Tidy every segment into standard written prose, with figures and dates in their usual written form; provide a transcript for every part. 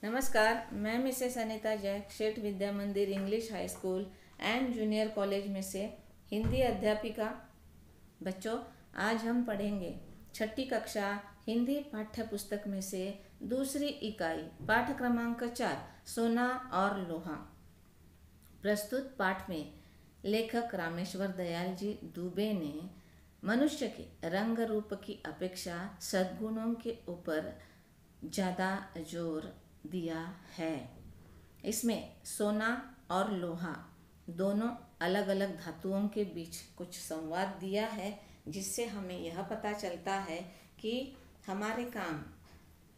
नमस्कार, मैं Mrs Anita Jack, Sheth विद्या मंदिर English high school and junior college में से हिंदी अध्यापिका। बच्चों, आज हम पढ़ेंगे छठी कक्षा हिंदी पाठ्य पुस्तक में से दूसरी इकाई पाठ क्रमांक 4 सोना और लोहा। प्रस्तुत पाठ में लेखक रामेश्वर दयाल जी दुबे ने मनुष्य के रंग रूप की अपेक्षा सद्गुणों के ऊपर ज़्यादा जोर दिया है। इसमें सोना और लोहा दोनों अलग अलग धातुओं के बीच कुछ संवाद दिया है, जिससे हमें यह पता चलता है कि हमारे काम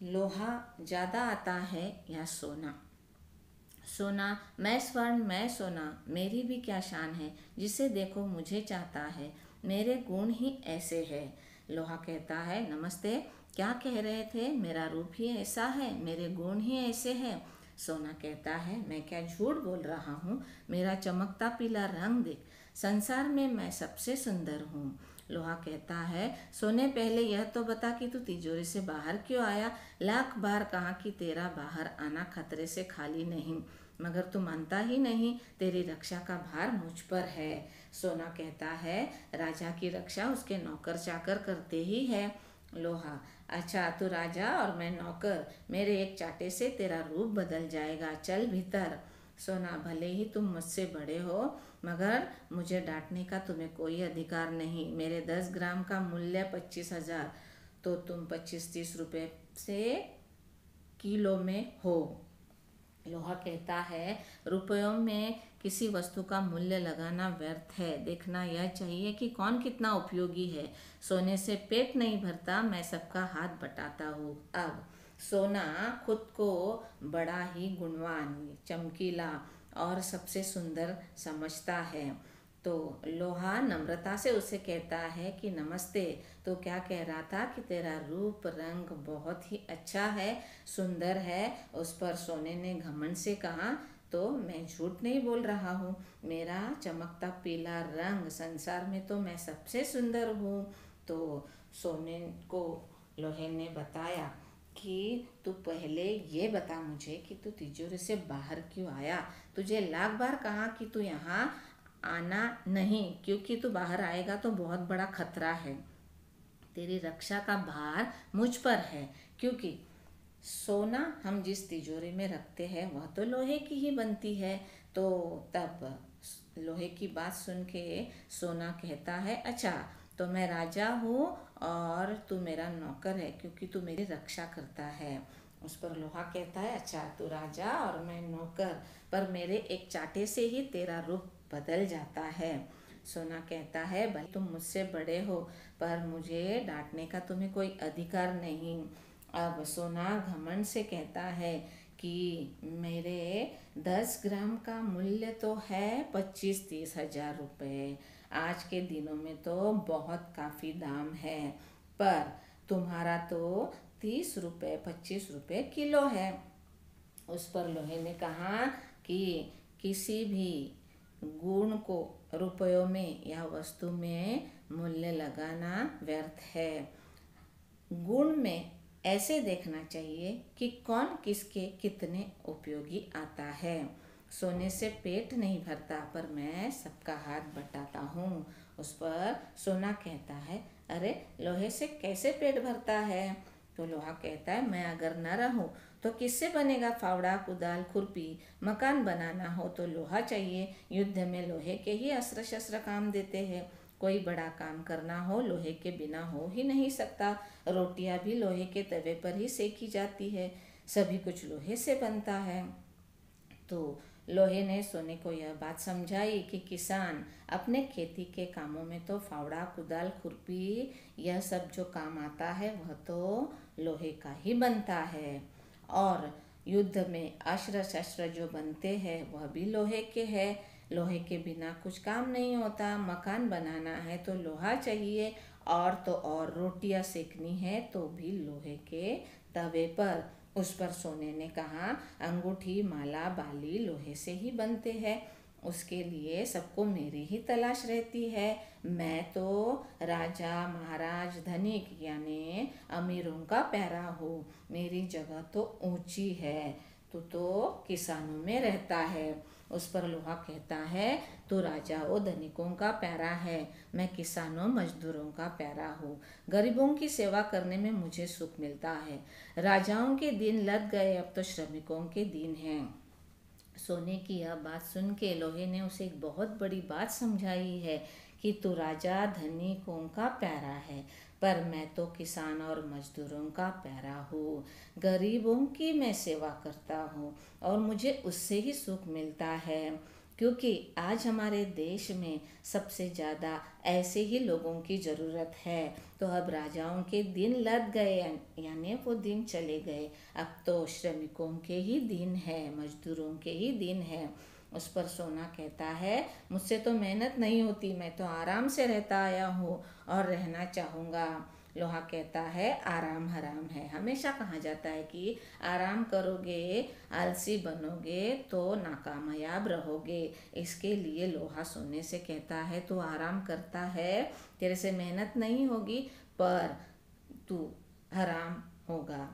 लोहा ज़्यादा आता है या सोना। सोना, मैं स्वर्ण मैं सोना, मेरी भी क्या शान है, जिसे देखो मुझे चाहता है, मेरे गुण ही ऐसे है। लोहा कहता है, नमस्ते, क्या कह रहे थे, मेरा रूप ही ऐसा है, मेरे गुण ही ऐसे हैं। सोना कहता है, मैं क्या झूठ बोल रहा हूँ, मेरा चमकता पीला रंग देख, संसार में मैं सबसे सुंदर हूँ। लोहा कहता है, सोने पहले यह तो बता कि तू तिजोरी से बाहर क्यों आया। लाख बार कहा कि तेरा बाहर आना खतरे से खाली नहीं, मगर तू मानता ही नहीं, तेरी रक्षा का भार मुझ पर है। सोना कहता है, राजा की रक्षा उसके नौकर चाकर करते ही है। लोहा, अच्छा, तू राजा और मैं नौकर, मेरे एक चाटे से तेरा रूप बदल जाएगा, चल भीतर। सोना, भले ही तुम मुझसे बड़े हो, मगर मुझे डांटने का तुम्हें कोई अधिकार नहीं। मेरे 10 ग्राम का मूल्य 25,000, तो तुम 25-30 रुपये से किलो में हो। लोहा कहता है, रुपयों में किसी वस्तु का मूल्य लगाना व्यर्थ है, देखना यह चाहिए कि कौन कितना उपयोगी है। सोने से पेट नहीं भरता, मैं सबका हाथ बटाता हूँ। अब सोना खुद को बड़ा ही गुणवान, चमकीला और सबसे सुंदर समझता है, तो लोहा नम्रता से उसे कहता है कि नमस्ते, तो क्या कह रहा था कि तेरा रूप रंग बहुत ही अच्छा है, सुंदर है। उस पर सोने ने घमंड से कहा, तो मैं झूठ नहीं बोल रहा हूँ, मेरा चमकता पीला रंग, संसार में तो मैं सबसे सुंदर हूँ। तो सोने को लोहे ने बताया कि तू पहले ये बता मुझे कि तू तिजोरी से बाहर क्यों आया। तुझे लाख बार कहा कि तू यहाँ आना नहीं, क्योंकि तू बाहर आएगा तो बहुत बड़ा खतरा है, तेरी रक्षा का भार मुझ पर है। क्योंकि सोना हम जिस तिजोरी में रखते हैं वह तो लोहे की ही बनती है। तो तब लोहे की बात सुन के सोना कहता है, अच्छा, तो मैं राजा हूँ और तू मेरा नौकर है, क्योंकि तू मेरी रक्षा करता है। उस पर लोहा कहता है, अच्छा, तू राजा और मैं नौकर, पर मेरे एक चाटे से ही तेरा रूप बदल जाता है। सोना कहता है, भले तुम मुझसे बड़े हो, पर मुझे डांटने का तुम्हें कोई अधिकार नहीं। अब सोना घमंड से कहता है कि मेरे 10 ग्राम का मूल्य तो है 25-30 हजार रुपये, आज के दिनों में तो बहुत काफ़ी दाम है, पर तुम्हारा तो 30 रुपये 25 रुपये किलो है। उस पर लोहे ने कहा कि किसी भी गुण को रुपयों में या वस्तु में मूल्य लगाना व्यर्थ है। गुण में ऐसे देखना चाहिए कि कौन किसके कितने उपयोगी आता है। सोने से पेट नहीं भरता, पर मैं सबका हाथ बटाता हूँ। उस पर सोना कहता है, अरे, लोहे से कैसे पेट भरता है। तो लोहा कहता है, मैं अगर न रहूं तो किससे बनेगा फावड़ा, कुदाल, खुरपी। मकान बनाना हो तो लोहा चाहिए, युद्ध में लोहे के ही अस्त्र शस्त्र काम देते हैं। कोई बड़ा काम करना हो, लोहे के बिना हो ही नहीं सकता। रोटियां भी लोहे के तवे पर ही सेकी जाती है, सभी कुछ लोहे से बनता है। तो लोहे ने सोने को यह बात समझाई कि किसान अपने खेती के कामों में तो फावड़ा, कुदाल, खुरपी, यह सब जो काम आता है वह तो लोहे का ही बनता है, और युद्ध में अस्त्र शस्त्र जो बनते हैं वह भी लोहे के हैं। लोहे के बिना कुछ काम नहीं होता। मकान बनाना है तो लोहा चाहिए, और तो और रोटियां सेकनी है तो भी लोहे के तवे पर। उस पर सोने ने कहा, अंगूठी, माला, बाली लोहे से ही बनते हैं, उसके लिए सबको मेरी ही तलाश रहती है। मैं तो राजा, महाराज, धनिक यानी अमीरों का प्यारा हूँ, मेरी जगह तो ऊंची है। तू तो किसानों में रहता है। उस पर लोहा कहता है, तू राजा और धनिकों का प्यारा है, मैं किसानों मजदूरों का प्यारा हूँ। गरीबों की सेवा करने में मुझे सुख मिलता है। राजाओं के दिन लग गए, अब तो श्रमिकों के दिन हैं। सोने की यह बात सुन के लोहे ने उसे एक बहुत बड़ी बात समझाई है कि तू राजा धनिकों का प्यारा है, पर मैं तो किसान और मजदूरों का प्यारा हूँ। गरीबों की मैं सेवा करता हूँ और मुझे उससे ही सुख मिलता है, क्योंकि आज हमारे देश में सबसे ज़्यादा ऐसे ही लोगों की ज़रूरत है। तो अब राजाओं के दिन लग गए, यानी वो दिन चले गए, अब तो श्रमिकों के ही दिन है, मजदूरों के ही दिन है। उस पर सोना कहता है, मुझसे तो मेहनत नहीं होती, मैं तो आराम से रहता आया हूँ और रहना चाहूँगा। लोहा कहता है, आराम हराम है। हमेशा कहा जाता है कि आराम करोगे, आलसी बनोगे तो नाकामयाब रहोगे। इसके लिए लोहा सोने से कहता है, तू आराम करता है, तेरे से मेहनत नहीं होगी, पर तू हराम होगा।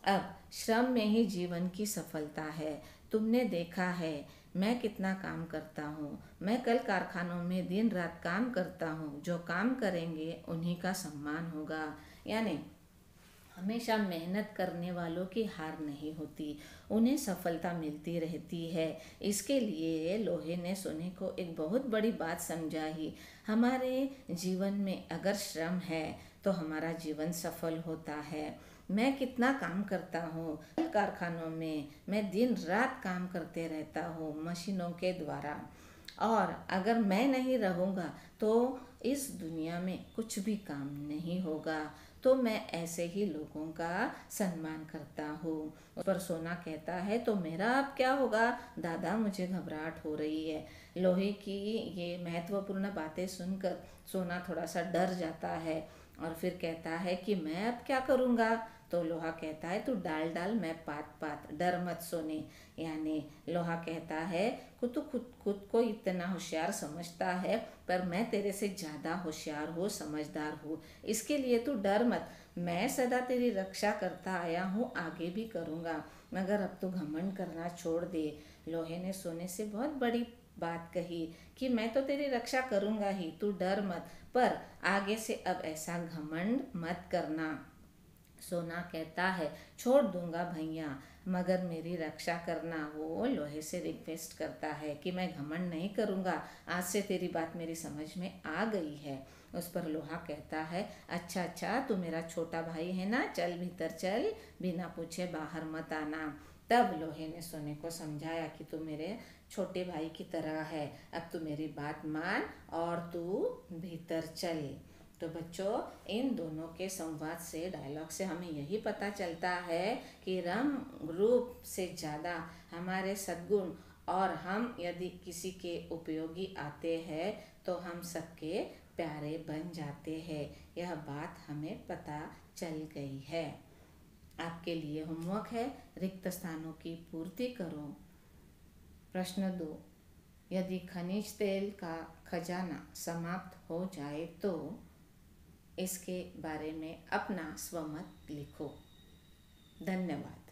अब श्रम में ही जीवन की सफलता है। तुमने देखा है मैं कितना काम करता हूँ। मैं कल कारखानों में दिन रात काम करता हूँ। जो काम करेंगे उन्हीं का सम्मान होगा। यानी हमेशा मेहनत करने वालों की हार नहीं होती, उन्हें सफलता मिलती रहती है। इसके लिए लोहे ने सोने को एक बहुत बड़ी बात समझाई। हमारे जीवन में अगर श्रम है तो हमारा जीवन सफल होता है। मैं कितना काम करता हूँ, कारखानों में मैं दिन रात काम करते रहता हूँ मशीनों के द्वारा, और अगर मैं नहीं रहूँगा तो इस दुनिया में कुछ भी काम नहीं होगा। तो मैं ऐसे ही लोगों का सम्मान करता हूँ। उस पर सोना कहता है, तो मेरा अब क्या होगा दादा, मुझे घबराहट हो रही है। लोहे की ये महत्वपूर्ण बातें सुनकर सोना थोड़ा सा डर जाता है और फिर कहता है कि मैं अब क्या करूँगा। तो लोहा कहता है, तू डाल डाल मैं पात पात, डर मत सोने। यानी लोहा कहता है, तू खुद को इतना होशियार समझता है, पर मैं तेरे से ज़्यादा होशियार हूँ, समझदार हूँ। इसके लिए तू डर मत, मैं सदा तेरी रक्षा करता आया हूँ, आगे भी करूँगा, मगर अब तू घमंड करना छोड़ दे। लोहे ने सोने से बहुत बड़ी बात कही कि मैं तो तेरी रक्षा करूँगा ही, तू डर मत, पर आगे से अब ऐसा घमंड मत करना। सोना कहता है, छोड़ दूंगा भैया, मगर मेरी रक्षा करना। वो लोहे से रिक्वेस्ट करता है कि मैं घमंड नहीं करूँगा, आज से तेरी बात मेरी समझ में आ गई है। उस पर लोहा कहता है, अच्छा अच्छा, तू मेरा छोटा भाई है ना, चल भीतर चल, बिना पूछे बाहर मत आना। तब लोहे ने सोने को समझाया कि तू मेरे छोटे भाई की तरह है, अब तू मेरी बात मान और तू भीतर चल। तो बच्चों, इन दोनों के संवाद से, डायलॉग से हमें यही पता चलता है कि रंग रूप से ज़्यादा हमारे सद्गुण, और हम यदि किसी के उपयोगी आते हैं तो हम सबके प्यारे बन जाते हैं। यह बात हमें पता चल गई है। आपके लिए होमवर्क है, रिक्त स्थानों की पूर्ति करो। प्रश्न 2, यदि खनिज तेल का खजाना समाप्त हो जाए तो इसके बारे में अपना स्वमत लिखो। धन्यवाद।